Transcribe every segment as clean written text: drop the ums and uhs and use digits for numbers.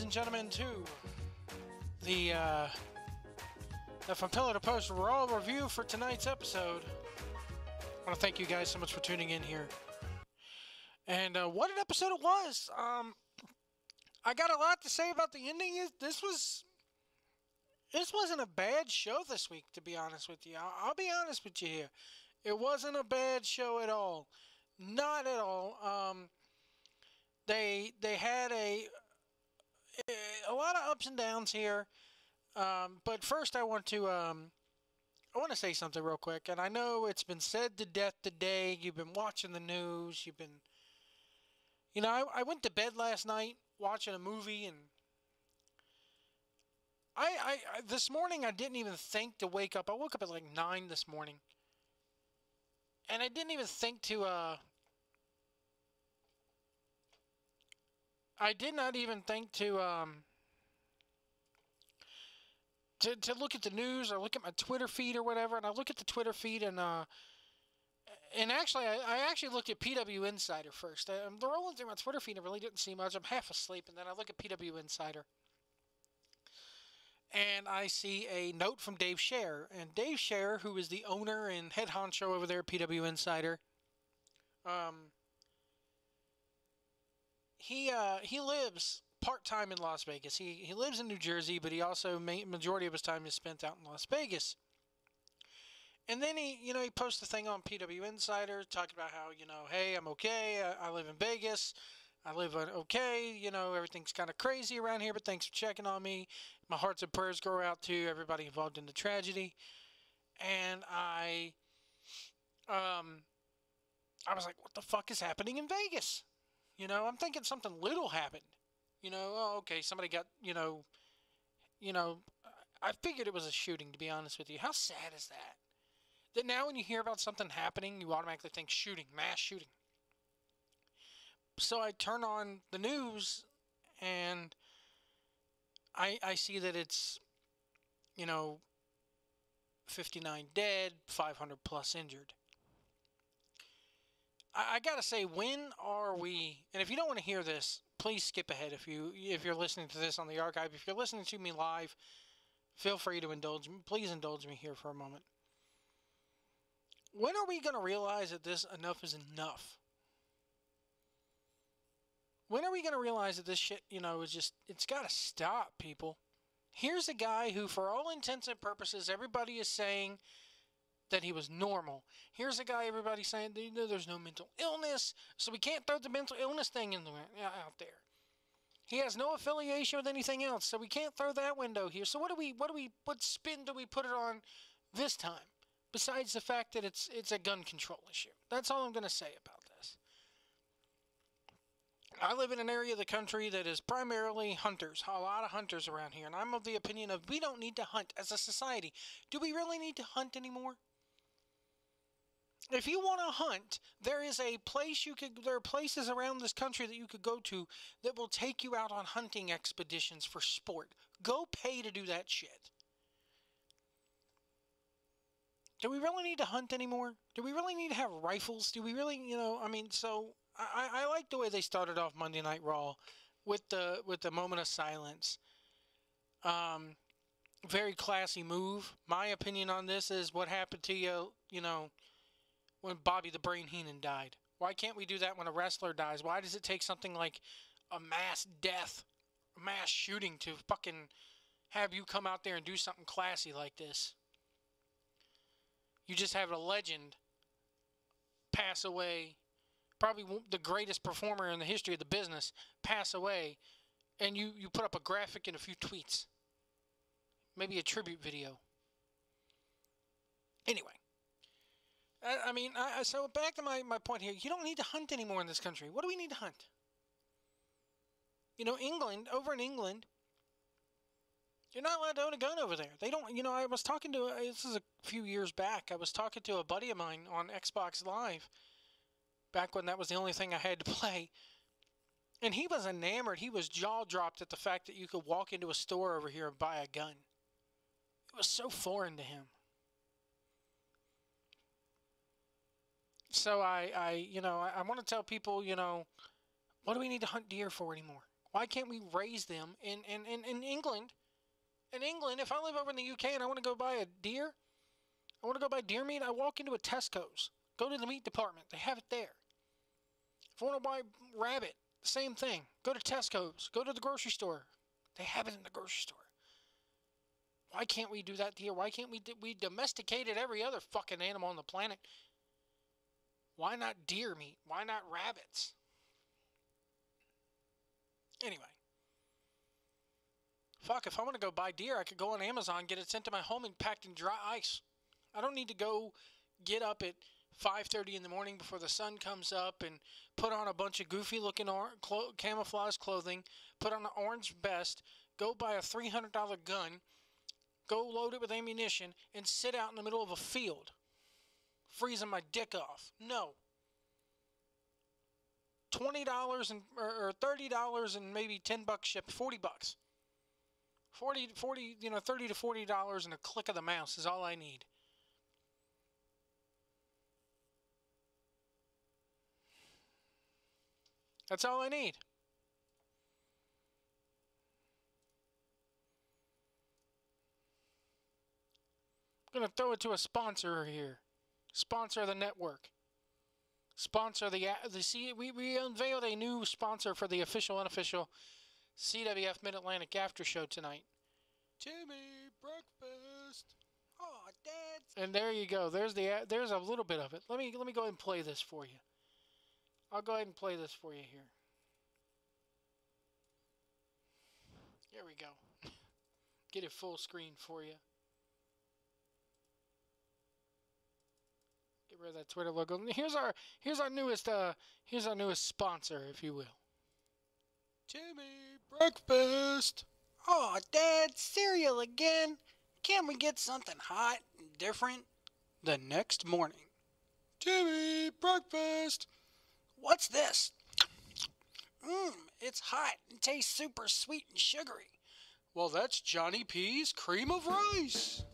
and gentlemen, to the From Pillar to Post Raw review for tonight's episode. I want to thank you guys so much for tuning in here. And what an episode it was. I got a lot to say about the ending. This wasn't a bad show this week, to be honest with you. I'll be honest with you here. It wasn't a bad show at all. Not at all. They had a lot of ups and downs here. But first I want to say something real quick. And I know it's been said to death today. You've been watching the news. You've been... You know, I went to bed last night watching a movie, and I this morning I didn't even think to wake up. I woke up at like 9 this morning. And I didn't even think to I did not even think to look at the news or look at my Twitter feed or whatever. And I look at the Twitter feed, and actually I actually looked at PW Insider first. I'm rolling through my Twitter feed and really didn't see much. I'm half asleep, and then I look at PW Insider, and I see a note from Dave Scher. And Dave Scher, who is the owner and head honcho over there at PW Insider, he lives part-time in Las Vegas. He lives in New Jersey, but he also, majority of his time is spent out in Las Vegas. And then he posts a thing on PW Insider talking about how, hey, I'm okay. I live in Vegas. I live okay. Everything's kind of crazy around here, but thanks for checking on me. My hearts and prayers go out to everybody involved in the tragedy. And I was like, what the fuck is happening in Vegas? I'm thinking something little happened. Okay, somebody got, I figured it was a shooting, to be honest with you. How sad is that? That now when you hear about something happening, you automatically think shooting, mass shooting. So I turn on the news, and I see that it's, 59 dead, 500 plus injured. I gotta say, when are we, and if you don't want to hear this, please skip ahead if you're listening to this on the archive. If you're listening to me live, feel free to indulge me. Please indulge me here for a moment. When are we going to realize that this enough is enough? When are we going to realize that this shit, is just, it's got to stop, people. Here's a guy who, for all intents and purposes, everybody is saying that he was normal. Here's a guy everybody's saying there's no mental illness, so we can't throw the mental illness thing out there. He has no affiliation with anything else, so we can't throw that window here. So what spin do we put it on this time? Besides the fact that it's a gun control issue. That's all I'm going to say about this. I live in an area of the country that is primarily hunters. A lot of hunters around here. And I'm of the opinion of we don't need to hunt as a society. Do we really need to hunt anymore? If you want to hunt, there are places around this country that you could go to that will take you out on hunting expeditions for sport. Go pay to do that shit. Do we really need to hunt anymore? Do we really need to have rifles? Do we really, so I like the way they started off Monday Night Raw with the moment of silence. Very classy move. My opinion on this is what happened to you, when Bobby the Brain Heenan died. Why can't we do that when a wrestler dies? Why does it take something like a mass death, a mass shooting to fucking have you come out there and do something classy like this? You just have a legend pass away, probably the greatest performer in the history of the business, pass away, and you put up a graphic and a few tweets. Maybe a tribute video. Anyway. So back to my point here. You don't need to hunt anymore in this country. What do we need to hunt? Over in England, you're not allowed to own a gun over there. They don't, I was talking to, this is a few years back, I was talking to a buddy of mine on Xbox Live, back when that was the only thing I had to play, and he was enamored, he was jaw-dropped at the fact that you could walk into a store over here and buy a gun. It was so foreign to him. So I want to tell people, what do we need to hunt deer for anymore? Why can't we raise them in England? In England, if I live over in the UK and I want to go buy a deer, I want to go buy deer meat, I walk into a Tesco's. Go to the meat department. They have it there. If I want to buy rabbit, same thing. Go to Tesco's. Go to the grocery store. They have it in the grocery store. Why can't we do that here? Why can't we domesticated every other fucking animal on the planet? Why not deer meat? Why not rabbits? Anyway. Fuck, if I want to go buy deer, I could go on Amazon, get it sent to my home and packed in dry ice. I don't need to go get up at 5:30 in the morning before the sun comes up and put on a bunch of goofy looking camouflage clothing, put on an orange vest, go buy a $300 gun, go load it with ammunition, and sit out in the middle of a field, freezing my dick off. No. $20 or $30 and maybe $10 ship, $40. 30 to $40 and a click of the mouse is all I need. That's all I need. I'm going to throw it to a sponsor here. Sponsor of the network. Sponsor we unveiled a new sponsor for the official unofficial CWF Mid-Atlantic After Show tonight. Timmy Breakfast. Oh, Dad. And there you go. There's a little bit of it. Let me go ahead and play this for you. I'll go ahead and play this for you here. Here we go. Get it full screen for you. Get rid of that Twitter logo. Here's our newest sponsor, if you will. Timmy Breakfast. Oh, Dad, cereal again? Can't we get something hot and different the next morning? Timmy Breakfast. What's this? It's hot and tastes super sweet and sugary. Well, that's Johnny P's Cream of Rice.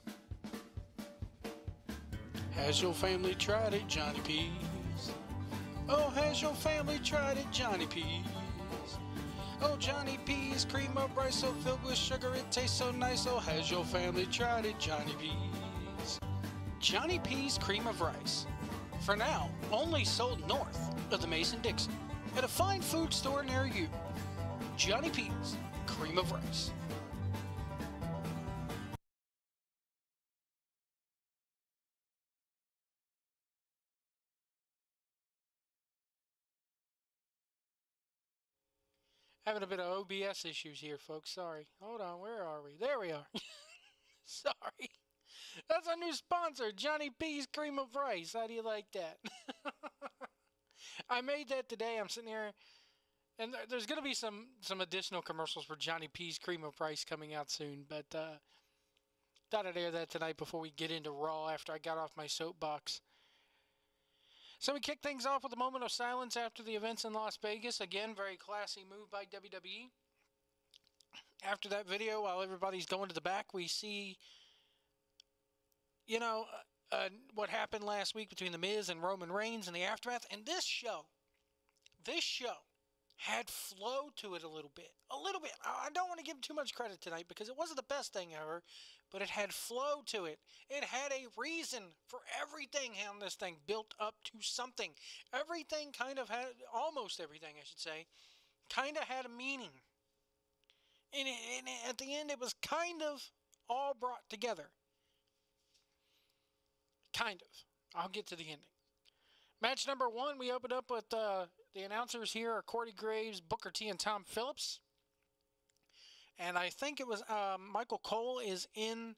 Has your family tried it, Johnny P's? Oh, has your family tried it, Johnny P's? Oh, Johnny P's Cream of Rice so filled with sugar it tastes so nice. Oh, has your family tried it, Johnny P's? Johnny P's Cream of Rice. For now, only sold north of the Mason-Dixon at a fine food store near you. Johnny P's Cream of Rice. Having a bit of OBS issues here, folks. Sorry. Hold on. Where are we? There we are. Sorry. That's our new sponsor, Johnny P's Cream of Rice. How do you like that? I made that today. I'm sitting here, and there's going to be some additional commercials for Johnny P's Cream of Rice coming out soon, but thought I'd air that tonight before we get into Raw after I got off my soapbox. So we kick things off with a moment of silence after the events in Las Vegas. Again, very classy move by WWE. After that video, while everybody's going to the back, we see, what happened last week between The Miz and Roman Reigns and the aftermath. And this show had flow to it a little bit. I don't want to give too much credit tonight because it wasn't the best thing ever, but it had flow to it. It had a reason for everything on this thing, built up to something. Everything kind of had, almost everything I should say, kind of had a meaning. And at the end it was kind of all brought together. Kind of. I'll get to the ending. Match number 1, we opened up with the announcers here are Corey Graves, Booker T, and Tom Phillips. And I think it was Michael Cole is in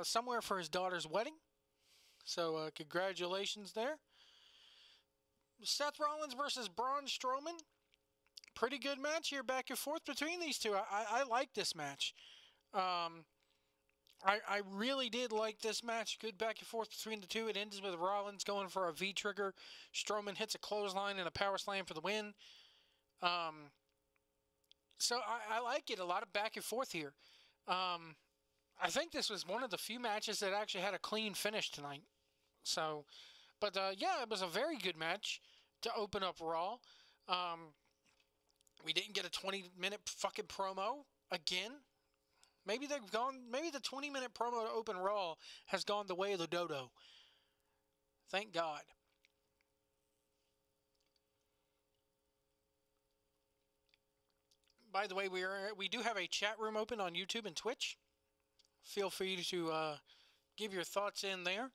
somewhere for his daughter's wedding. So congratulations there. Seth Rollins versus Braun Strowman. Pretty good match here, back and forth between these two. I like this match. I really did like this match. Good back and forth between the two. It ends with Rollins going for a V-trigger. Strowman hits a clothesline and a power slam for the win. So I like it. A lot of back and forth here. I think this was one of the few matches that actually had a clean finish tonight. So, but yeah, it was a very good match to open up Raw. We didn't get a 20-minute fucking promo again. Maybe they've gone. Maybe the 20-minute promo to open Raw has gone the way of the dodo. Thank God. By the way, we do have a chat room open on YouTube and Twitch. Feel free to give your thoughts in there.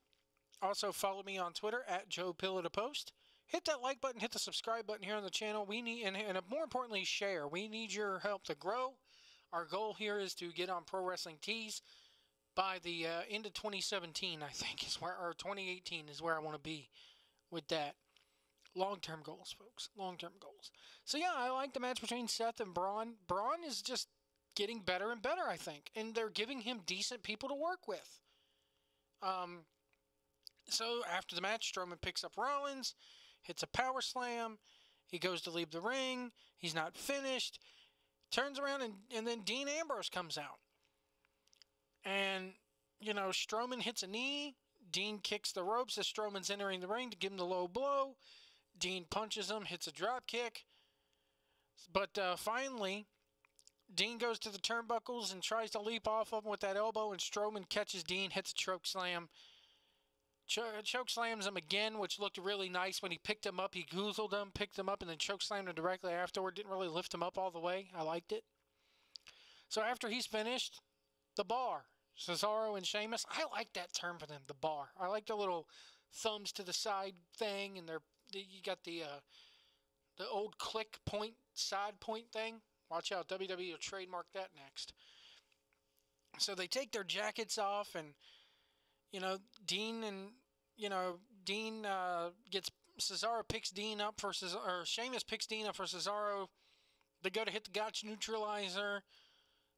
Also, follow me on Twitter at JoePillowToPost. Hit that like button, hit the subscribe button here on the channel. We need, and more importantly, share. We need your help to grow. Our goal here is to get on Pro Wrestling Tees by the end of 2017, I think, or 2018 is where I want to be with that. Long-term goals, folks. Long-term goals. So, yeah, I like the match between Seth and Braun. Braun is just getting better and better, I think. And they're giving him decent people to work with. So, after the match, Strowman picks up Rollins, hits a power slam. He goes to leave the ring. He's not finished. Turns around, and then Dean Ambrose comes out. And, you know, Strowman hits a knee. Dean kicks the ropes as Strowman's entering the ring to give him the low blow. Dean punches him, hits a drop kick. But finally, Dean goes to the turnbuckles and tries to leap off of him with that elbow, and Strowman catches Dean, hits a choke slam. Choke slams him again, which looked really nice when he picked him up. He goozled him, picked him up, and then choke slammed him directly afterward. Didn't really lift him up all the way. I liked it. So after he's finished, the bar. Cesaro and Sheamus. I like that term for them, the bar. I like the little thumbs to the side thing, and you got the old click point, side point thing. Watch out, WWE will trademark that next. So they take their jackets off, and Dean gets Cesaro picks Dean up for Cesaro, or Sheamus picks Dean up for Cesaro. They go to hit the Gotch neutralizer.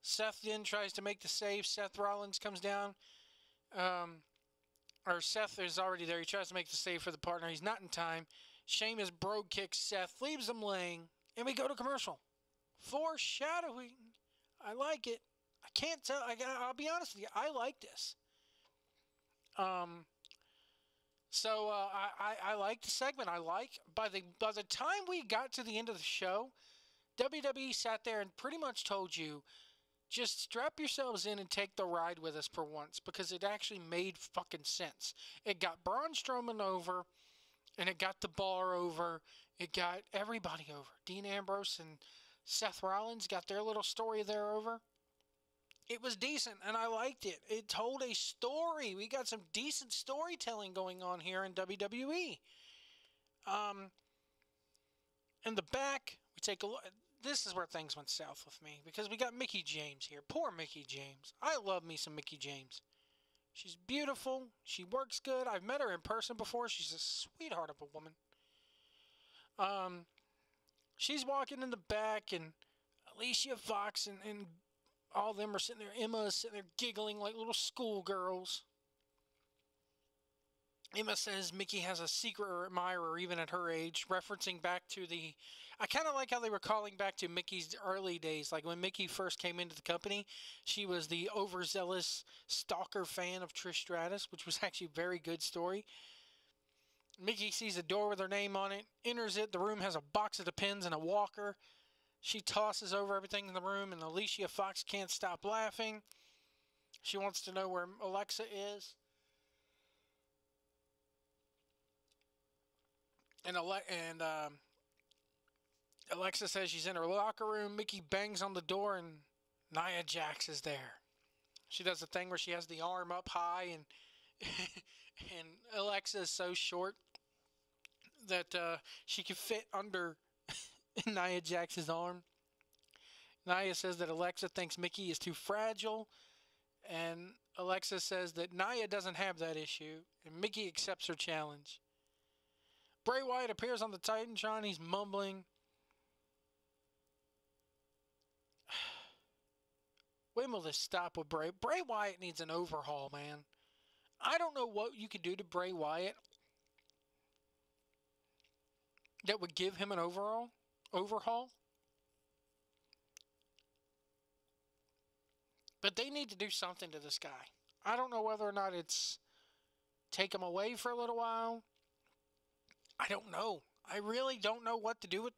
Seth then tries to make the save. Seth Rollins comes down. Or Seth is already there. He tries to make the save for the partner. He's not in time. Sheamus brogue kicks Seth, leaves him laying, and we go to commercial. Foreshadowing. I like it. I can't tell. I'll be honest with you. I like this. So I like the segment. I like by the time we got to the end of the show, WWE sat there and pretty much told you, just strap yourselves in and take the ride with us for once, because it actually made fucking sense. It got Braun Strowman over, and it got the bar over. It got everybody over. Dean Ambrose and Seth Rollins got their little story there over. It was decent, and I liked it. It told a story. We got some decent storytelling going on here in WWE. In the back, we take a look. This is where things went south with me, because we got Mickie James here. Poor Mickie James. I love me some Mickie James. She's beautiful. She works good. I've met her in person before. She's a sweetheart of a woman. She's walking in the back, and Alicia Fox and all of them are sitting there. Emma is sitting there giggling like little schoolgirls. Emma says Mickie has a secret admirer even at her age, referencing back to I kind of like how they were calling back to Mickey's early days. Like when Mickie first came into the company, she was the overzealous stalker fan of Trish Stratus, which was actually a very good story. Mickie sees a door with her name on it, enters it. The room has a box of Depends and a walker. She tosses over everything in the room, and Alicia Fox can't stop laughing. She wants to know where Alexa is. And Alexa says she's in her locker room. Mickie bangs on the door, and Nia Jax is there. She does the thing where she has the arm up high, and and Alexa is so short that she can fit under Nia Jax's arm. Nia says that Alexa thinks Mickie is too fragile, and Alexa says that Nia doesn't have that issue, and Mickie accepts her challenge. Bray Wyatt appears on the Titantron. He's mumbling. When will this stop with Bray? Bray Wyatt needs an overhaul, man. I don't know what you could do to Bray Wyatt that would give him an overhaul. But they need to do something to this guy. I don't know whether or not it's take him away for a little while. I don't know. I really don't know what to do with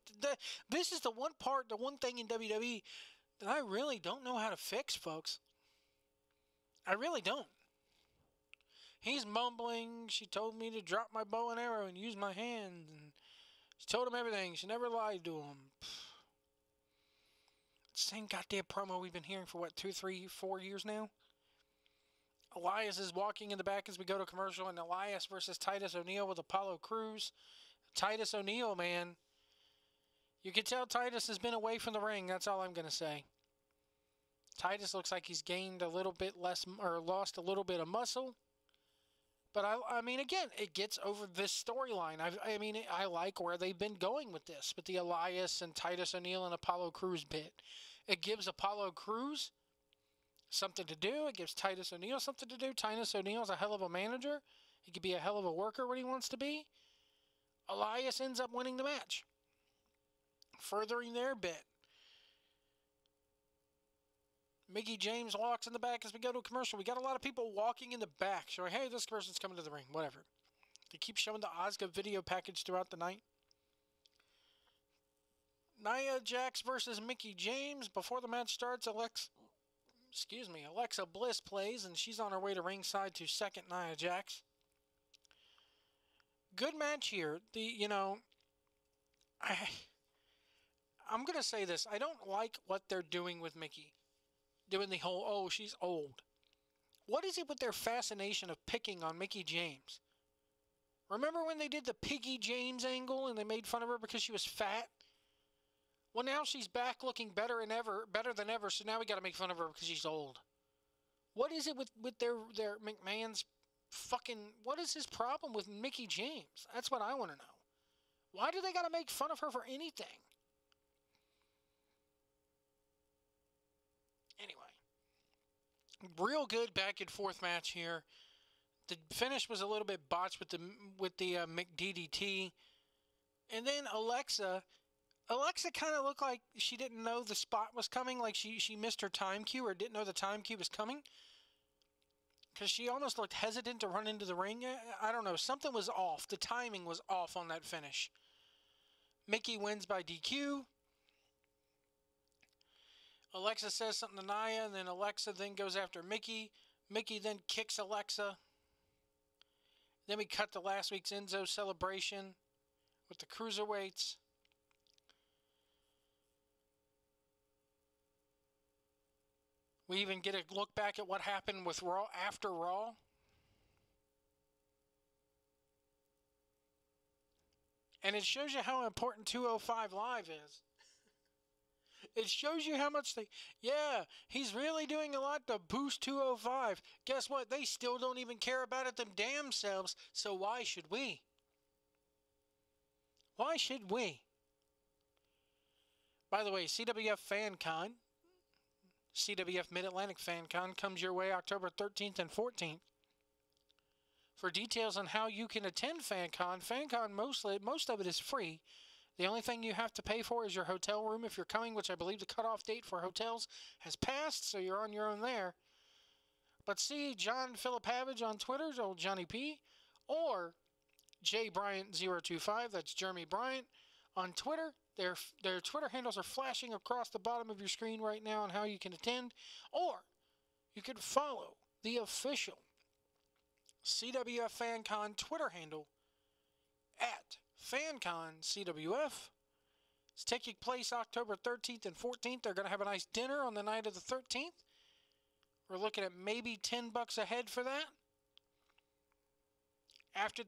this. Is the one thing in WWE that I really don't know how to fix, folks. I really don't. He's mumbling. She told me to drop my bow and arrow and use my hands. And she told him everything. She never lied to him. Same goddamn promo we've been hearing for, 2, 3, 4 years now? Elias is walking in the back as we go to commercial, and Elias versus Titus O'Neil with Apollo Crews. Titus O'Neil, man. You can tell Titus has been away from the ring. That's all I'm going to say. Titus looks like he's gained a little bit less, or lost a little bit of muscle. But I mean, again, it gets over this storyline. I mean, I like where they've been going with this, with the Elias and Titus O'Neil and Apollo Crews bit. It gives Apollo Crews something to do. It gives Titus O'Neil something to do. Titus O'Neil's a hell of a manager. He could be a hell of a worker when he wants to be. Elias ends up winning the match, furthering their bit. Mickie James walks in the back as we go to a commercial. We got a lot of people walking in the back showing, hey, this person's coming to the ring, whatever. They keep showing the Asuka video package throughout the night. Nia Jax versus Mickie James. Before the match starts, Alexa Bliss plays, and she's on her way to ringside to second Nia Jax. Good match here. I'm going to say this. I don't like what they're doing with Mickie. Doing the whole, oh, she's old. What is it with their fascination of picking on Mickie James? Remember when they did the Piggy James angle and they made fun of her because she was fat? Well, now she's back looking better than ever, so now we got to make fun of her because she's old. What is it with their McMahon's fucking... What is his problem with Mickie James? That's what I want to know. Why do they got to make fun of her for anything? Anyway, real good back and forth match here. The finish was a little bit botched with the McDDT, and then Alexa kind of looked like she didn't know the spot was coming, like she missed her time cue or didn't know the time cue was coming, because she almost looked hesitant to run into the ring. I don't know, something was off. The timing was off on that finish. Mickie wins by DQ. Alexa says something to Nia, and then Alexa then goes after Mickie. Mickie then kicks Alexa. Then we cut to last week's Enzo celebration with the Cruiserweights. We even get a look back at what happened with Raw after Raw. And it shows you how important 205 Live is. It shows you how much he's really doing a lot to boost 205. Guess what? They still don't even care about it them damn selves, so why should we? Why should we? By the way, CWF FanCon, CWF Mid-Atlantic FanCon comes your way October 13th and 14th. For details on how you can attend FanCon, most of it is free. The only thing you have to pay for is your hotel room if you're coming, which I believe the cutoff date for hotels has passed, so you're on your own there. But see John Philip Havage on Twitter, old Johnny P, or JBryant025, that's Jeremy Bryant, on Twitter. Their Twitter handles are flashing across the bottom of your screen right now on how you can attend. Or you can follow the official CWF FanCon Twitter handle at FanCon CWF. It's taking place October 13th and 14th. They're going to have a nice dinner on the night of the 13th. We're looking at maybe $10 a head for that. After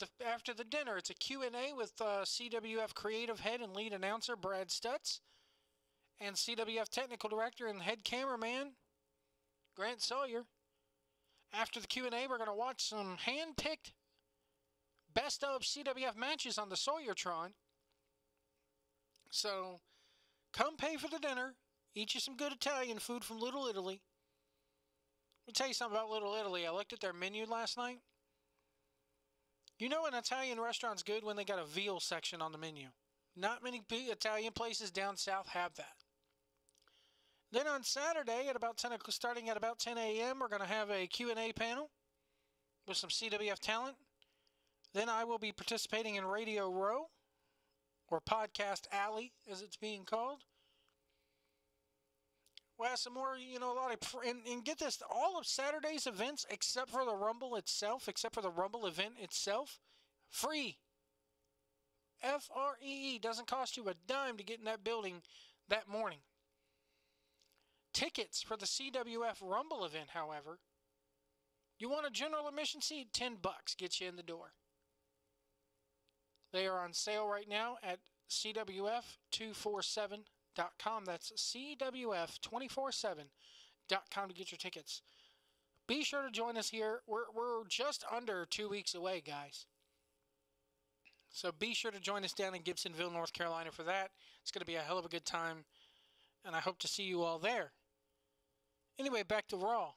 the dinner, it's a Q&A with CWF creative head and lead announcer Brad Stutz and CWF technical director and head cameraman Grant Sawyer. After the Q&A, we're going to watch some hand-picked best of CWF matches on the Sawyertron. So, come pay for the dinner. Eat you some good Italian food from Little Italy. Let me tell you something about Little Italy. I looked at their menu last night. You know an Italian restaurant's good when they got a veal section on the menu. Not many Italian places down south have that. Then on Saturday, starting at about 10 a.m., we're going to have a Q&A panel with some CWF talent. Then I will be participating in Radio Row or Podcast Alley, as it's being called. We'll have some more, a lot of, and get this, all of Saturday's events, except for the Rumble event itself, free. Free. Doesn't cost you a dime to get in that building that morning. Tickets for the CWF Rumble event, however, you want a general admission seat? $10 gets you in the door. They are on sale right now at CWF247.com. That's CWF247.com to get your tickets. Be sure to join us here. We're just under 2 weeks away, guys. So be sure to join us down in Gibsonville, North Carolina for that. It's going to be a hell of a good time, and I hope to see you all there. Anyway, back to Raw.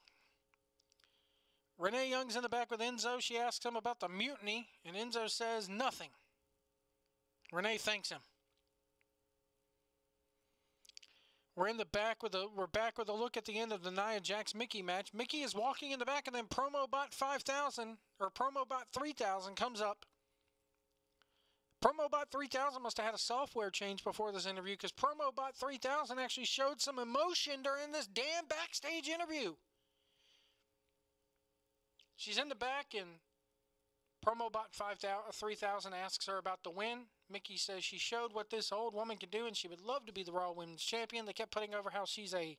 Renee Young's in the back with Enzo. She asks him about the mutiny, and Enzo says nothing. Renee thanks him. We're back with a look at the end of the Nia Jax Mickey match. Mickey is walking in the back, and then PromoBot 5000 or PromoBot 3000 comes up. PromoBot 3000 must have had a software change before this interview, because PromoBot 3000 actually showed some emotion during this damn backstage interview. She's in the back, and PromoBot 3000 asks her about the win. Mickey says she showed what this old woman can do, and she would love to be the Raw Women's Champion. They kept putting over how she's I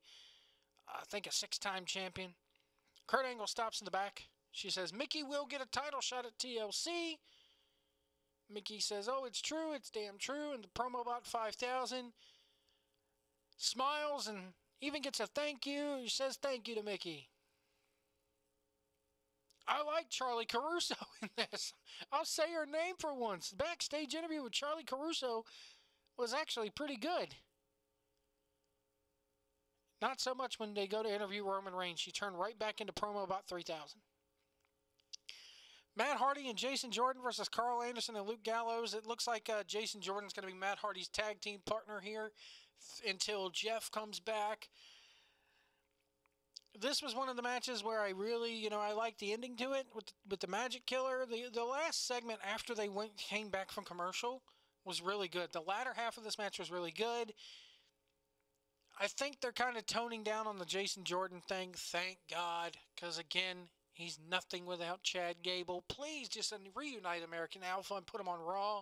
think a 6-time champion. Kurt Angle stops in the back. She says, Mickey will get a title shot at TLC. Mickey says, oh, it's true, it's damn true. And the PromoBot 5000 smiles and even gets a thank you. He says thank you to Mickey. I like Charlie Caruso in this. I'll say her name for once. The backstage interview with Charlie Caruso was actually pretty good. Not so much when they go to interview Roman Reigns. She turned right back into PromoBot 3000. Matt Hardy and Jason Jordan versus Carl Anderson and Luke Gallows. It looks like Jason Jordan's going to be Matt Hardy's tag team partner here until Jeff comes back. This was one of the matches where I really, I liked the ending to it with the Magic Killer. The last segment after they came back from commercial was really good. The latter half of this match was really good. I think they're kind of toning down on the Jason Jordan thing, thank God, because again, he's nothing without Chad Gable. Please just reunite American Alpha and put him on Raw.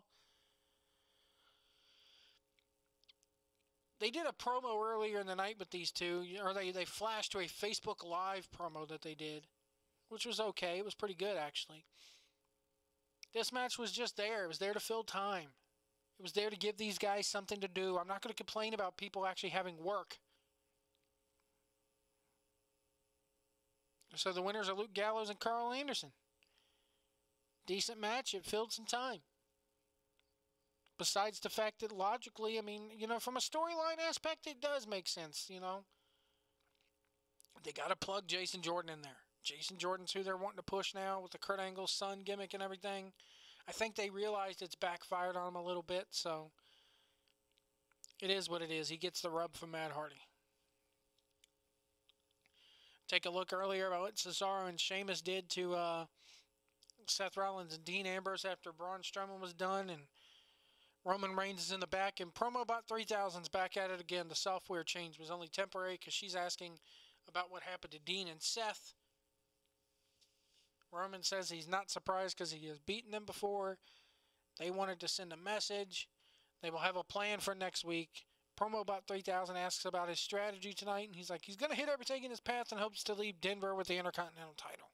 They did a promo earlier in the night with these two, or they flashed to a Facebook Live promo that they did, which was okay. It was pretty good, actually. This match was just there. It was there to fill time. It was there to give these guys something to do. I'm not going to complain about people actually having work. So the winners are Luke Gallows and Carl Anderson. Decent match. It filled some time. Besides the fact that logically, from a storyline aspect, it does make sense, They got to plug Jason Jordan in there. Jason Jordan's who they're wanting to push now with the Kurt Angle son gimmick and everything. I think they realized it's backfired on him a little bit, so it is what it is. He gets the rub from Matt Hardy. Take a look earlier about what Cesaro and Sheamus did to Seth Rollins and Dean Ambrose after Braun Strowman was done, and Roman Reigns is in the back, and PromoBot 3000's back at it again. The software change was only temporary because she's asking about what happened to Dean and Seth. Roman says he's not surprised because he has beaten them before. They wanted to send a message. They will have a plan for next week. PromoBot 3000 asks about his strategy tonight, and he's like, he's going to hit everything in his path and hopes to leave Denver with the Intercontinental title.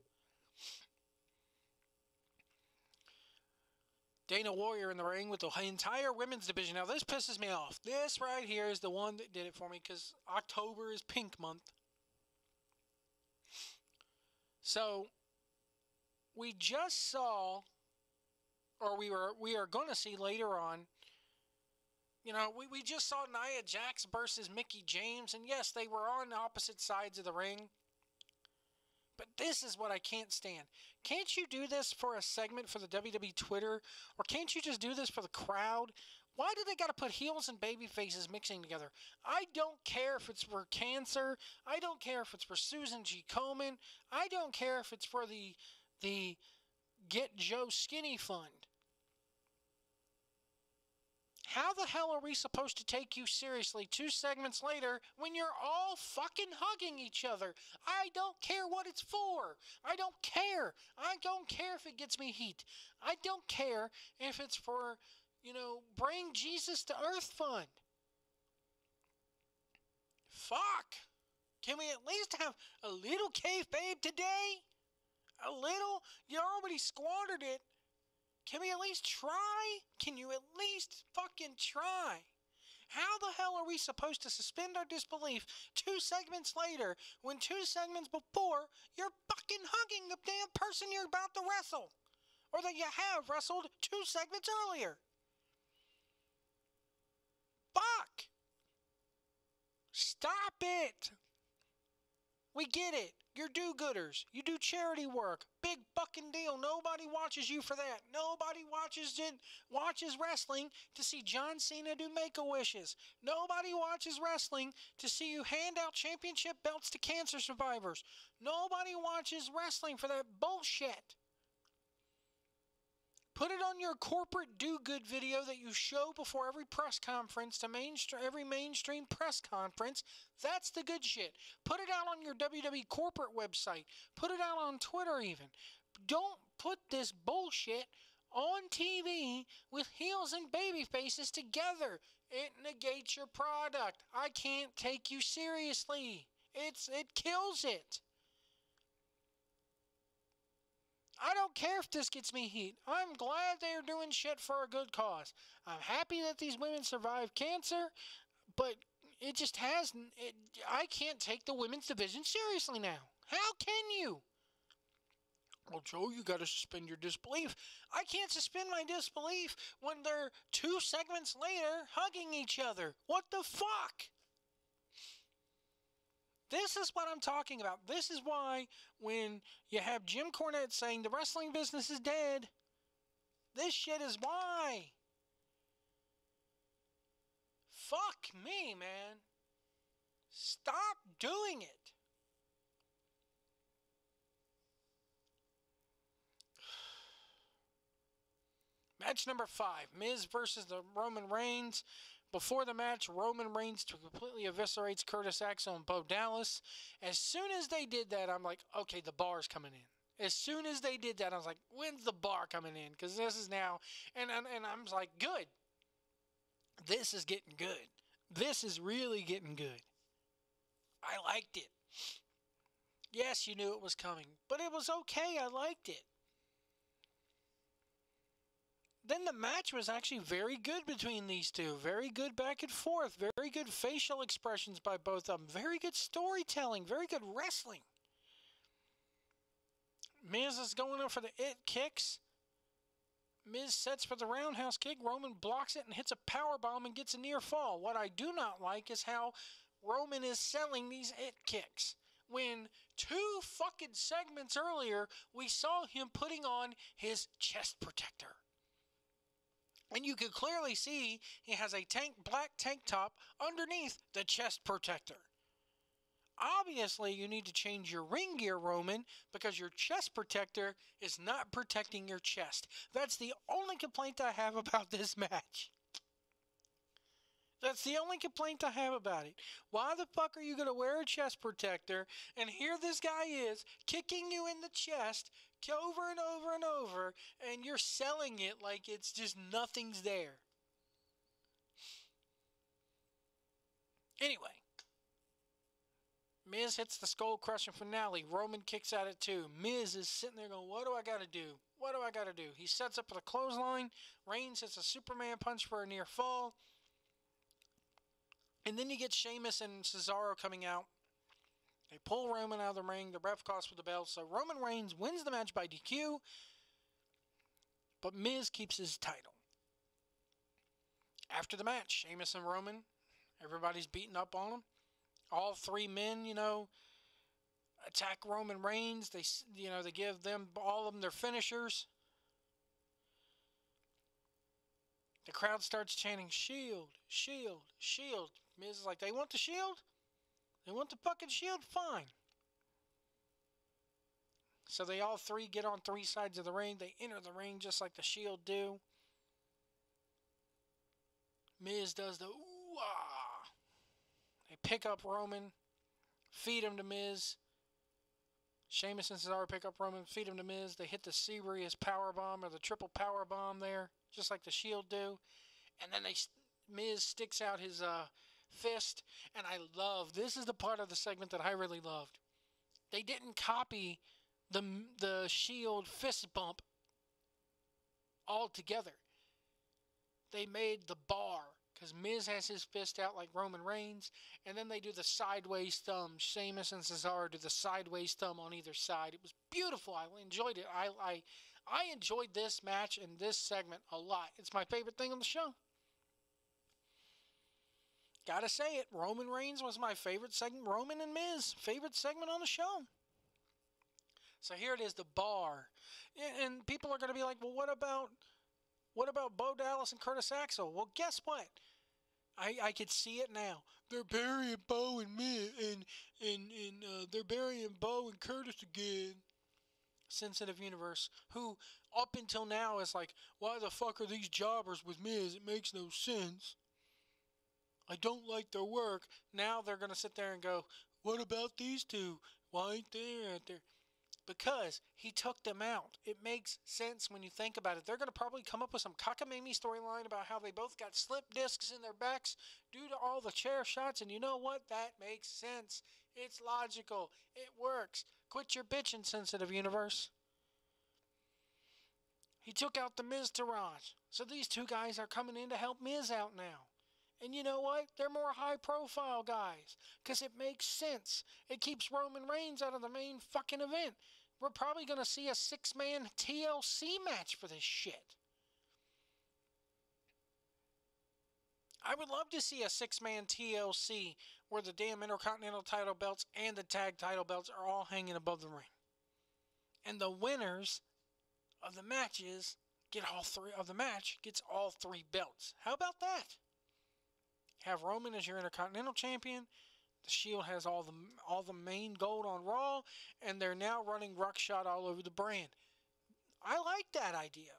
Dana Warrior in the ring with the entire women's division. Now, this pisses me off. This right here is the one that did it for me because October is pink month. So, we just saw, or we are going to see later on, we just saw Nia Jax versus Mickie James, and yes, they were on opposite sides of the ring. But this is what I can't stand. Can't you do this for a segment for the WWE Twitter? Or can't you just do this for the crowd? Why do they got to put heels and baby faces mixing together? I don't care if it's for cancer. I don't care if it's for Susan G. Komen. I don't care if it's for the Get Joe Skinny Fund. How the hell are we supposed to take you seriously 2 segments later when you're all fucking hugging each other? I don't care what it's for. I don't care. I don't care if it gets me heat. I don't care if it's for, Bring Jesus to Earth Fund. Fuck. Can we at least have a little kayfabe today? A little? You already squandered it. Can we at least try? Can you at least fucking try? How the hell are we supposed to suspend our disbelief 2 segments later when 2 segments before you're fucking hugging the damn person you're about to wrestle? Or that you have wrestled 2 segments earlier? Fuck! Stop it! We get it. You're do-gooders. You do charity work. Big fucking deal. Nobody watches you for that. Nobody watches wrestling to see John Cena do Make-A-Wishes. Nobody watches wrestling to see you hand out championship belts to cancer survivors. Nobody watches wrestling for that bullshit. Put it on your corporate do-good video that you show before every press conference to every mainstream press conference. That's the good shit. Put it out on your WWE corporate website. Put it out on Twitter even. Don't put this bullshit on TV with heels and baby faces together. It negates your product. I can't take you seriously. It kills it. I don't care if this gets me heat. I'm glad they're doing shit for a good cause. I'm happy that these women survived cancer, but it just hasn't. I can't take the women's division seriously now. How can you? Well, Joe, you got to suspend your disbelief. I can't suspend my disbelief when they're 2 segments later hugging each other. What the fuck? This is what I'm talking about. This is why when you have Jim Cornette saying the wrestling business is dead, this shit is why. Fuck me, man. Stop doing it. Match number 5, Miz versus the Roman Reigns. Before the match, Roman Reigns completely eviscerates Curtis Axel and Bo Dallas. As soon as they did that, I'm like, okay, the bar's coming in. As soon as they did that, I was like, when's the bar coming in? Because this is now, and I was like, good. This is getting good. This is really getting good. I liked it. Yes, you knew it was coming, but it was okay. I liked it. Then the match was actually very good between these two. Very good back and forth. Very good facial expressions by both of them. Very good storytelling. Very good wrestling. Miz is going in for the it kicks. Miz sets for the roundhouse kick. Roman blocks it and hits a powerbomb and gets a near fall. What I do not like is how Roman is selling these it kicks. When 2 fucking segments earlier, we saw him putting on his chest protector. And you can clearly see he has a black tank top underneath the chest protector. Obviously, you need to change your ring gear, Roman, because your chest protector is not protecting your chest. That's the only complaint I have about this match. That's the only complaint I have about it. Why the fuck are you going to wear a chest protector and here this guy is kicking you in the chest over and over and over, and you're selling it like it's just nothing's there. Anyway, Miz hits the skull-crushing finale. Roman kicks at it too. Miz is sitting there going, what do I got to do? What do I got to do? He sets up for the clothesline. Reigns hits a Superman punch for a near fall. And then you get Sheamus and Cesaro coming out. They pull Roman out of the ring. The ref calls for the bell. So Roman Reigns wins the match by DQ. But Miz keeps his title. After the match, Sheamus and Roman, everybody's beating up on them. All 3 men, attack Roman Reigns. They give them, all of them, their finishers. The crowd starts chanting, "Shield, shield, shield." Miz is like, they want the shield? They want the fucking shield? Fine. So they all 3 get on 3 sides of the ring. They enter the ring just like the Shield do. Miz does the ooh-ah. They pick up Roman, feed him to Miz. Sheamus and Cesaro pick up Roman, feed him to Miz. They hit the serious power bomb or the triple power bomb there, just like the Shield do. And then Miz sticks out his fist. And I love, this is the part of the segment that I really loved. They didn't copy the Shield fist bump altogether. They made the bar, because Miz has his fist out like Roman Reigns, and then they do the sideways thumb. Sheamus and Cesaro do the sideways thumb on either side. It was beautiful. I enjoyed it. I enjoyed this match and this segment a lot. It's my favorite thing on the show. Gotta say it. Roman Reigns was my favorite segment. Roman and Miz, favorite segment on the show. So here it is, the bar. And people are going to be like, well, what about Bo Dallas and Curtis Axel? Well, guess what? I could see it now. They're burying Bo and Miz, and they're burying Bo and Curtis again. Sensitive Universe, who up until now is like, why the fuck are these jobbers with Miz? It makes no sense. I don't like their work. Now they're going to sit there and go, what about these two? Why ain't they out there? Because he took them out. It makes sense when you think about it. They're going to probably come up with some cockamamie storyline about how they both got slip discs in their backs due to all the chair shots. And you know what? That makes sense. It's logical. It works. Quit your bitching, Sensitive Universe. He took out the Miz Taraj. So these two guys are coming in to help Miz out now. And you know what? They're more high-profile guys. Because it makes sense. It keeps Roman Reigns out of the main fucking event. We're probably going to see a 6-man TLC match for this shit. I would love to see a 6-man TLC where the damn Intercontinental title belts and the tag title belts are all hanging above the ring. And the winners of the matches gets all three belts. How about that? Have Roman as your Intercontinental Champion. The Shield has all the main gold on Raw, and they're now running ruckshot all over the brand. I like that idea.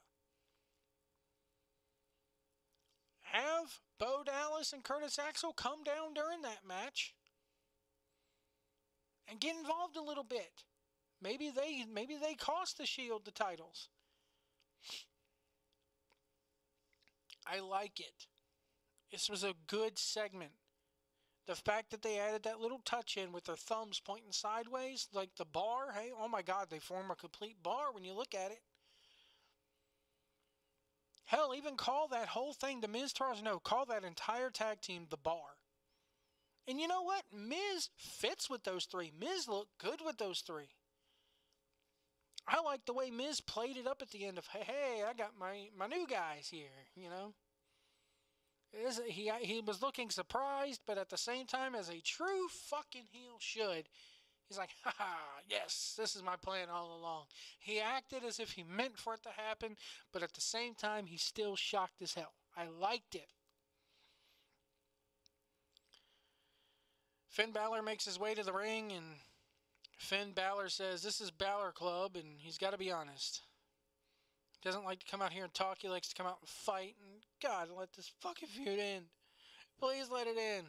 Have Bo Dallas and Curtis Axel come down during that match and get involved a little bit. Maybe they cost the Shield the titles. I like it. This was a good segment. The fact that they added that little touch in with their thumbs pointing sideways, like the bar, hey, oh my God, they form a complete bar when you look at it. Hell, even call that whole thing, the Miz Taraj, no, call that entire tag team the bar. And you know what? Miz fits with those three. Miz looked good with those three. I like the way Miz played it up at the end of, hey, I got my new guys here, you know. He was looking surprised, but at the same time, as a true fucking heel should, he's like, haha, yes, this is my plan all along. He acted as if he meant for it to happen, but at the same time, he's still shocked as hell. I liked it. Finn Balor makes his way to the ring, and Finn Balor says, this is Balor Club, and he's got to be honest. He doesn't like to come out here and talk. He likes to come out and fight. And God, let this fucking feud in. Please let it in.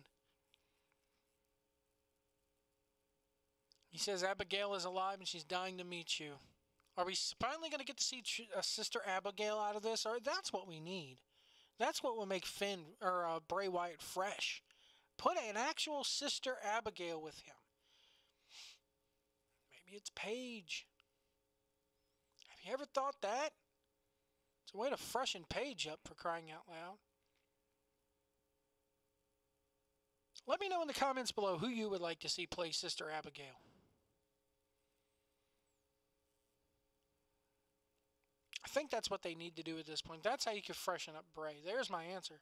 He says Abigail is alive and she's dying to meet you. Are we finally going to get to see Sister Abigail out of this? Or that's what we need. That's what will make Finn or Bray Wyatt fresh. Put an actual Sister Abigail with him. Maybe it's Paige. Have you ever thought that? It's a way to freshen Paige up, for crying out loud. Let me know in the comments below who you would like to see play Sister Abigail. I think that's what they need to do at this point. That's how you can freshen up Bray. There's my answer.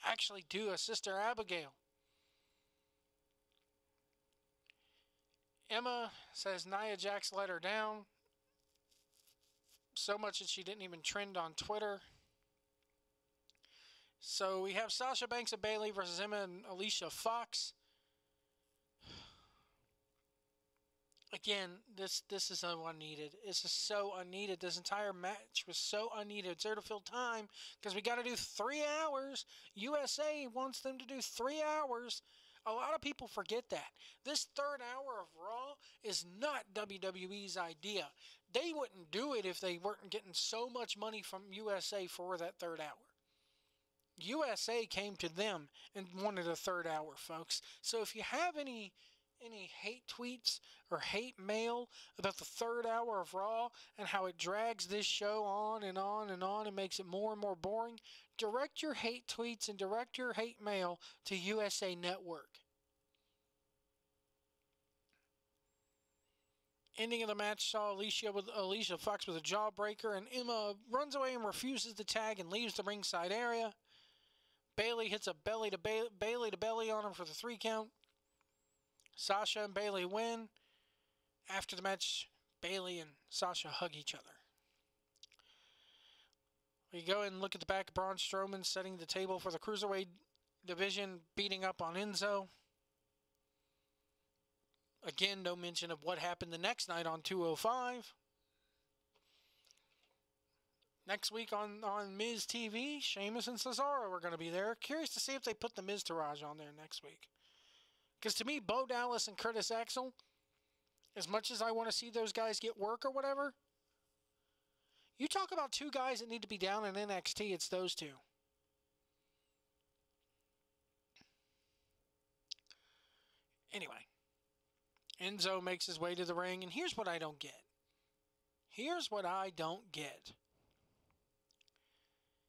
Actually do a Sister Abigail. Emma says Nia Jax let her down. So much that she didn't even trend on Twitter. So we have Sasha Banks and Bayley versus Emma and Alicia Fox. Again, this is so unneeded. This is so unneeded. This entire match was so unneeded. It's there to fill time because we got to do 3 hours. USA wants them to do 3 hours. A lot of people forget that. This third hour of Raw is not WWE's idea. They wouldn't do it if they weren't getting so much money from USA for that third hour. USA came to them and wanted a third hour, folks. So if you have any hate tweets or hate mail about the third hour of Raw and how it drags this show on and on and on and makes it more and more boring, direct your hate tweets and direct your hate mail to USA Network. Ending of the match saw Alicia Fox with a jawbreaker, and Emma runs away and refuses to tag and leaves the ringside area. Bayley hits a belly to belly on him for the 3 count. Sasha and Bayley win. After the match, Bayley and Sasha hug each other. We go and look at the back of Braun Strowman setting the table for the Cruiserweight division, beating up on Enzo. Again, no mention of what happened the next night on 205. Next week on Miz TV, Sheamus and Cesaro are going to be there. Curious to see if they put the Miztourage on there next week. Because to me, Bo Dallas and Curtis Axel, as much as I want to see those guys get work or whatever, you talk about 2 guys that need to be down in NXT, it's those 2. Anyway, Enzo makes his way to the ring, and here's what I don't get. Here's what I don't get.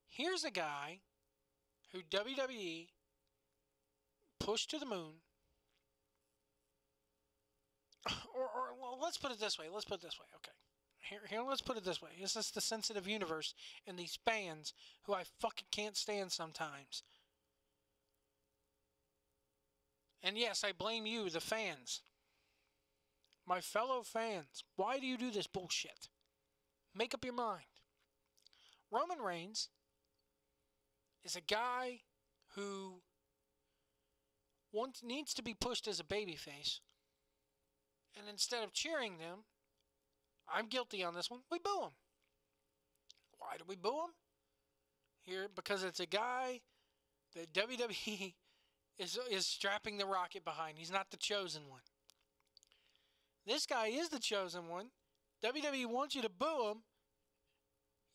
Here's a guy who WWE pushed to the moon. Or well, let's put it this way. Okay. Here, let's put it this way. This is the sensitive universe and these fans who I fucking can't stand sometimes. And yes, I blame you, the fans. My fellow fans. Why do you do this bullshit? Make up your mind. Roman Reigns is a guy who needs to be pushed as a babyface. And instead of cheering them, I'm guilty on this one, we boo him. Why do we boo him? Here, because it's a guy that WWE is strapping the rocket behind. He's not the chosen one. This guy is the chosen one. WWE wants you to boo him,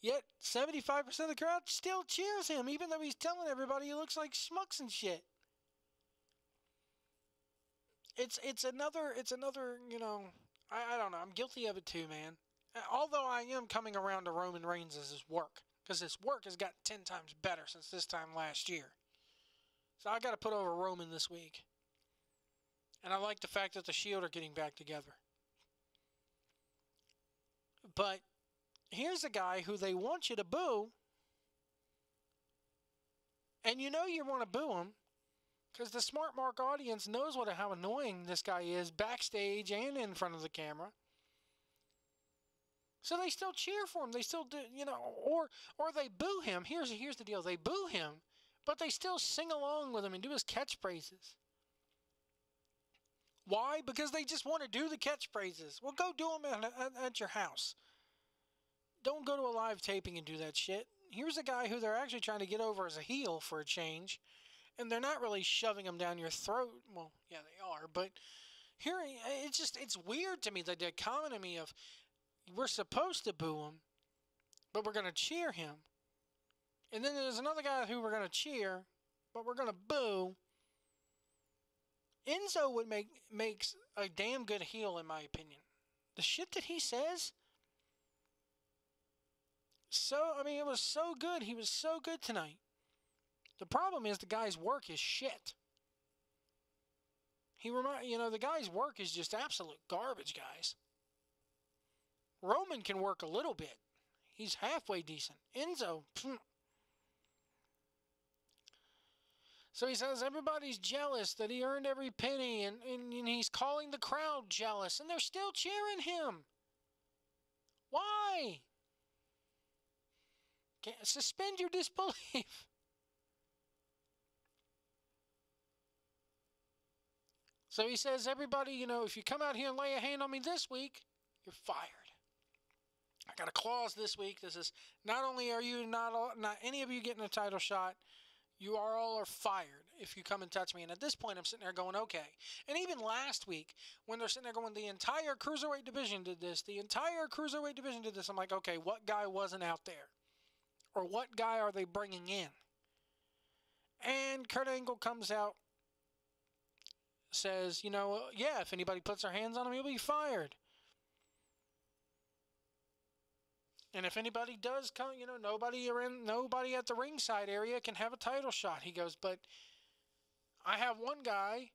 yet 75% of the crowd still cheers him, even though he's telling everybody he looks like schmucks and shit. It's another, you know, I don't know. I'm guilty of it too, man. Although I am coming around to Roman Reigns as his work, because his work has gotten 10 times better since this time last year. So I got to put over Roman this week. And I like the fact that the Shield are getting back together. But here's a guy who they want you to boo. And you know you want to boo him because the Smart Mark audience knows how annoying this guy is backstage and in front of the camera. So they still cheer for him. They still do, you know, or they boo him. Here's the deal. They boo him, but they still sing along with him and do his catchphrases. Why? Because they just want to do the catchphrases. Well, go do them at your house. Don't go to a live taping and do that shit. Here's a guy who they're actually trying to get over as a heel for a change, and they're not really shoving him down your throat. Well, yeah, they are, but here it's weird to me, the dichotomy of we're supposed to boo him, but we're going to cheer him. And then there's another guy who we're going to cheer, but we're going to boo. Enzo would makes a damn good heel, in my opinion. The shit that he says, it was so good. He was so good tonight. The problem is the guy's work is shit. The guy's work is just absolute garbage, guys. Roman can work a little bit. He's halfway decent. Enzo, So he says everybody's jealous that he earned every penny, and he's calling the crowd jealous, and they're still cheering him. Why? Suspend your disbelief. So he says, everybody, if you come out here and lay a hand on me this week, you're fired. I got a clause this week that says, not only are you not any of you getting a title shot, you all are fired if you come and touch me. And at this point, I'm sitting there going, okay. And even last week, when they're sitting there going, the entire Cruiserweight division did this, I'm like, okay, what guy wasn't out there? Or what guy are they bringing in? And Kurt Angle comes out, says, yeah, if anybody puts their hands on him, he'll be fired. And if anybody does come, nobody at the ringside area can have a title shot. He goes, but I have one guy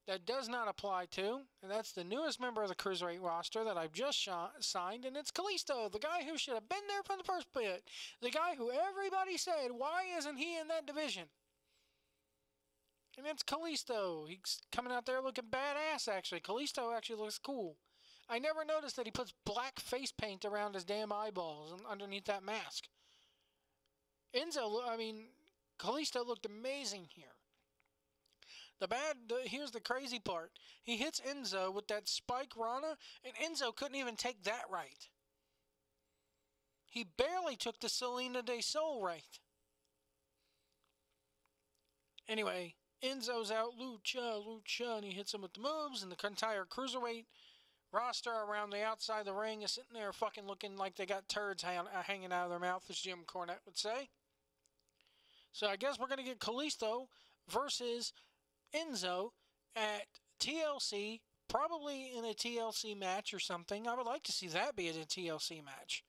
that does not apply to, and that's the newest member of the Cruiserweight roster that I've just signed, and it's Kalisto, the guy who should have been there from the first bit. The guy who everybody said, why isn't he in that division? And it's Kalisto. He's coming out there looking badass, actually. Kalisto actually looks cool. I never noticed that he puts black face paint around his damn eyeballs and underneath that mask. Kalisto looked amazing here. Here's the crazy part. He hits Enzo with that spike Rana, and Enzo couldn't even take that right. He barely took the Selena de Sol right. Anyway, Enzo's out, Lucha, and he hits him with the moves, and the entire Cruiserweight roster around the outside of the ring is sitting there fucking looking like they got turds hanging out of their mouth, as Jim Cornette would say. So I guess we're going to get Kalisto versus Enzo at TLC, probably in a TLC match or something. I would like to see that be a TLC match.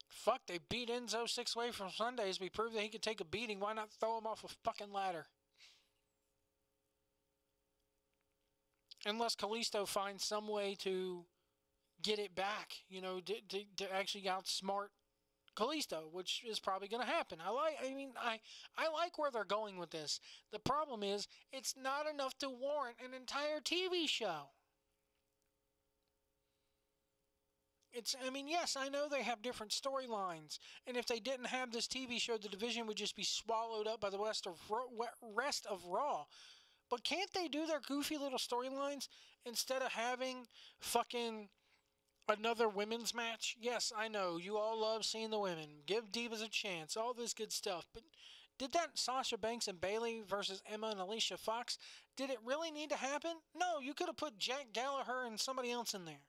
Fuck, they beat Enzo 6 away from Sundays. We proved that he could take a beating. Why not throw him off a fucking ladder? Unless Kalisto finds some way to get it back, to actually outsmart Kalisto, which is probably going to happen. I like where they're going with this. The problem is, it's not enough to warrant an entire TV show. Yes, I know they have different storylines, and if they didn't have this TV show, the division would just be swallowed up by the rest of Raw. But can't they do their goofy little storylines instead of having fucking another women's match? Yes, I know, you all love seeing the women. Give Divas a chance, all this good stuff. But did that Sasha Banks and Bayley versus Emma and Alicia Fox, did it really need to happen? No, you could have put Jack Gallagher and somebody else in there.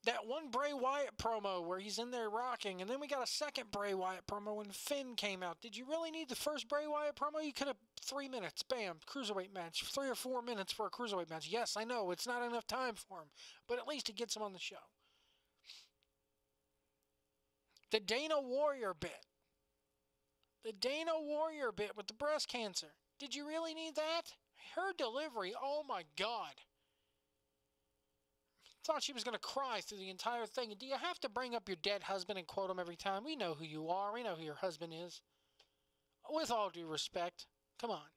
That one Bray Wyatt promo where he's in there rocking, and then we got a second Bray Wyatt promo when Finn came out. Did you really need the first Bray Wyatt promo? You could have 3 minutes, bam, cruiserweight match. 3 or 4 minutes for a cruiserweight match. Yes, I know, it's not enough time for him, but at least it gets him on the show. The Dana Warrior bit. The Dana Warrior bit with the breast cancer. Did you really need that? Her delivery, oh my God. Thought she was going to cry through the entire thing. Do you have to bring up your dead husband and quote him every time? We know who you are. We know who your husband is. With all due respect. Come on.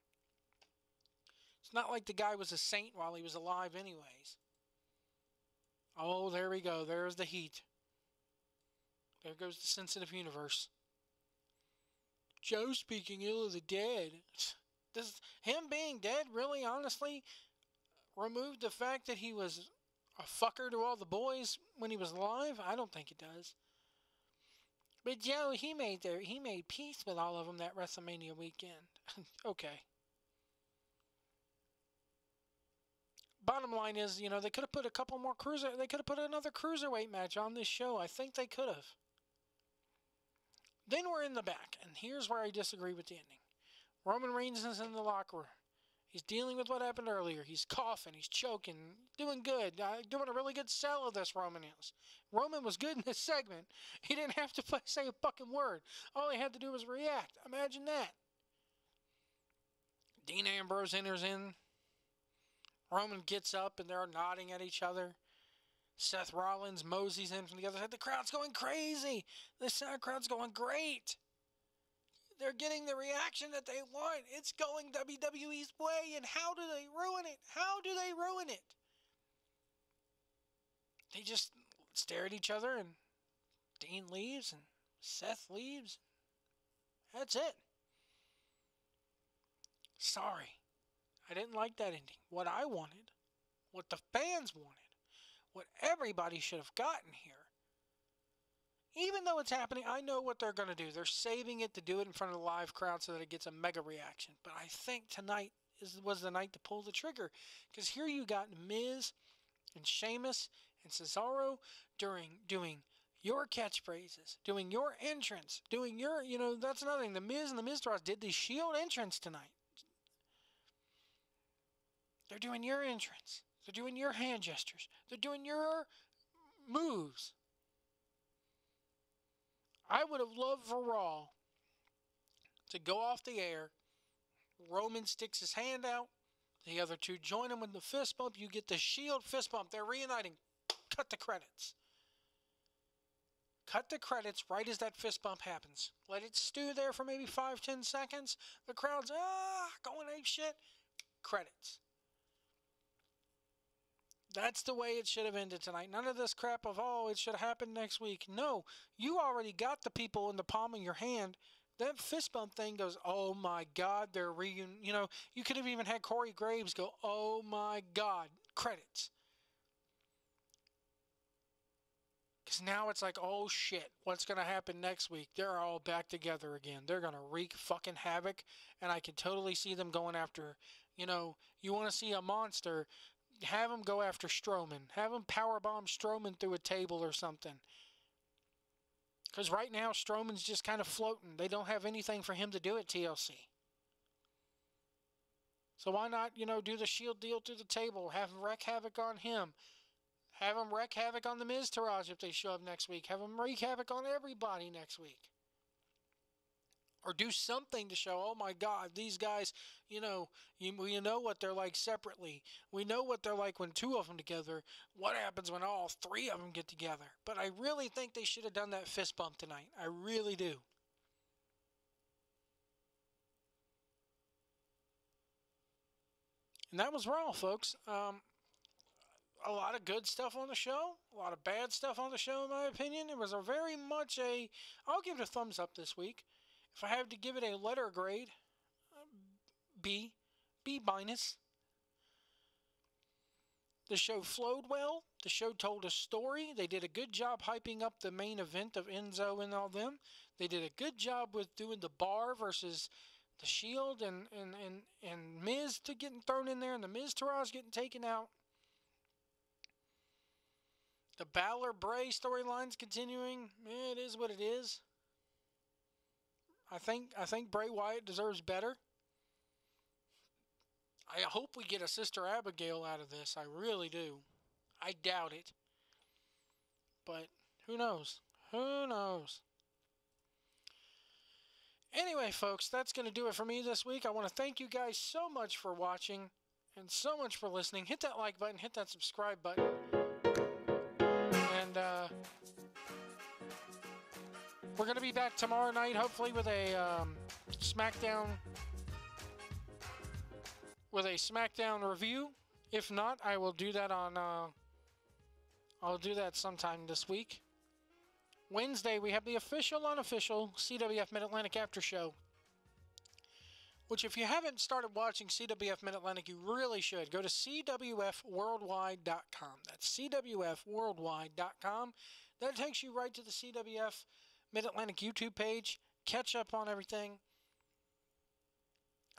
It's not like the guy was a saint while he was alive anyways. Oh, there we go. There's the heat. There goes the sensitive universe. Joe speaking ill of the dead. Does him being dead really, honestly, remove the fact that he was a fucker to all the boys when he was alive? I don't think it does. But Joe, he made peace with all of them that WrestleMania weekend. Okay. Bottom line is, they could have put a couple more they could have put another cruiserweight match on this show. I think they could have. Then we're in the back, and here's where I disagree with the ending. Roman Reigns is in the locker room. He's dealing with what happened earlier. He's coughing. He's choking. Doing good. Doing a really good sell of this, Roman is. Roman was good in this segment. He didn't have to say a fucking word. All he had to do was react. Imagine that. Dean Ambrose enters in. Roman gets up, and they're nodding at each other. Seth Rollins moseys in from the other side. The crowd's going crazy. The crowd's going great. They're getting the reaction that they want. It's going WWE's way, and how do they ruin it? How do they ruin it? They just stare at each other, and Dean leaves, and Seth leaves. That's it. Sorry. I didn't like that ending. What I wanted, what the fans wanted, what everybody should have gotten here. Even though it's happening, I know what they're going to do. They're saving it to do it in front of the live crowd so that it gets a mega reaction. But I think tonight was the night to pull the trigger. Because here you got Miz and Sheamus and Cesaro doing your catchphrases, doing your entrance, doing your, that's another thing. The Miz and the Miztourage did the Shield entrance tonight. They're doing your entrance. They're doing your hand gestures. They're doing your moves. I would have loved for Raw to go off the air. Roman sticks his hand out. The other two join him with the fist bump. You get the Shield fist bump. They're reuniting. Cut the credits. Cut the credits right as that fist bump happens. Let it stew there for maybe 5-10 seconds. The crowd's going ape shit. Credits. That's the way it should have ended tonight. None of this crap of, it should have happened next week. No, you already got the people in the palm of your hand. That fist bump thing goes, oh my God, they're you could have even had Corey Graves go, oh my God, credits. Because now it's like, oh shit, what's going to happen next week? They're all back together again. They're going to wreak fucking havoc, and I can totally see them going after, you want to see a monster, have him go after Strowman. Have him powerbomb Strowman through a table or something. Because right now, Strowman's just kind of floating. They don't have anything for him to do at TLC. So why not, do the Shield deal through the table? Have him wreak havoc on him. Have him wreak havoc on the Miztourage if they show up next week. Have him wreak havoc on everybody next week. Or do something to show, oh my God, these guys, you know what they're like separately. We know what they're like when two of them together. What happens when all three of them get together? But I really think they should have done that fist bump tonight. I really do. And that was Raw, folks. A lot of good stuff on the show. A lot of bad stuff on the show, in my opinion. It was I'll give it a thumbs up this week. If I have to give it a letter grade, B minus. The show flowed well. The show told a story. They did a good job hyping up the main event of Enzo and all them. They did a good job with doing the bar versus the Shield and Miz to getting thrown in there and the Miztourage getting taken out. The Balor Bray storyline's continuing. It is what it is. I think Bray Wyatt deserves better. I hope we get a Sister Abigail out of this. I really do. I doubt it. But who knows? Who knows? Anyway, folks, that's going to do it for me this week. I want to thank you guys so much for watching and so much for listening. Hit that like button. Hit that subscribe button. And we're going to be back tomorrow night, hopefully, with a SmackDown review. If not, I will do that I'll do that sometime this week. Wednesday, we have the official, unofficial CWF Mid-Atlantic After Show. Which, if you haven't started watching CWF Mid-Atlantic, you really should. Go to CWFworldwide.com. That's CWFworldwide.com. That takes you right to the CWF Mid-Atlantic YouTube page. Catch up on everything.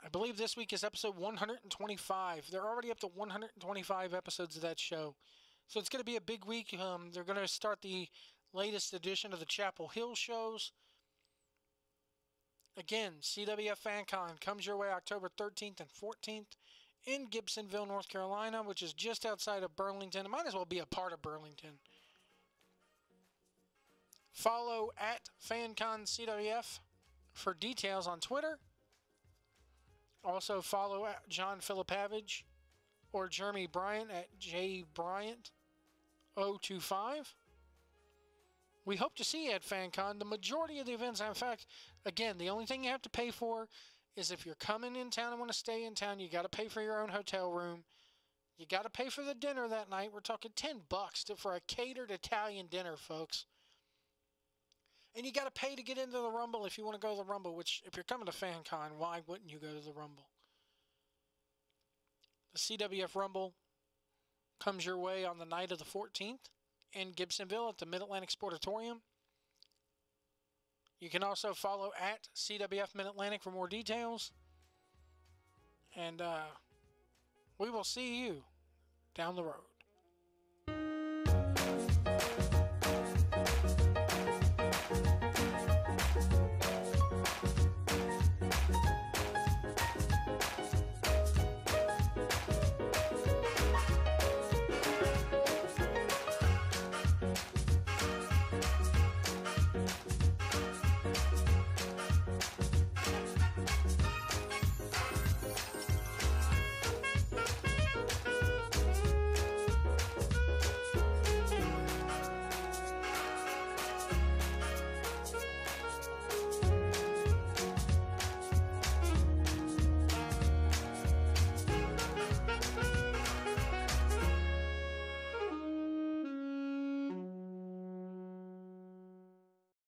I believe this week is episode 125. They're already up to 125 episodes of that show. So it's going to be a big week. They're going to start the latest edition of the Chapel Hill shows. Again, CWF FanCon comes your way October 13th and 14th in Gibsonville, North Carolina, which is just outside of Burlington. It might as well be a part of Burlington. Follow at FanConCWF for details on Twitter. Also follow at John Philippavage or Jeremy Bryant at jbryant025. We hope to see you at FanCon. The majority of the events, in fact, again, the only thing you have to pay for is if you're coming in town and want to stay in town, you got to pay for your own hotel room. You got to pay for the dinner that night. We're talking $10 for a catered Italian dinner, folks. And you got to pay to get into the Rumble if you want to go to the Rumble, which if you're coming to FanCon, why wouldn't you go to the Rumble? The CWF Rumble comes your way on the night of the 14th in Gibsonville at the Mid-Atlantic Sportatorium. You can also follow at CWF Mid-Atlantic for more details. And we will see you down the road.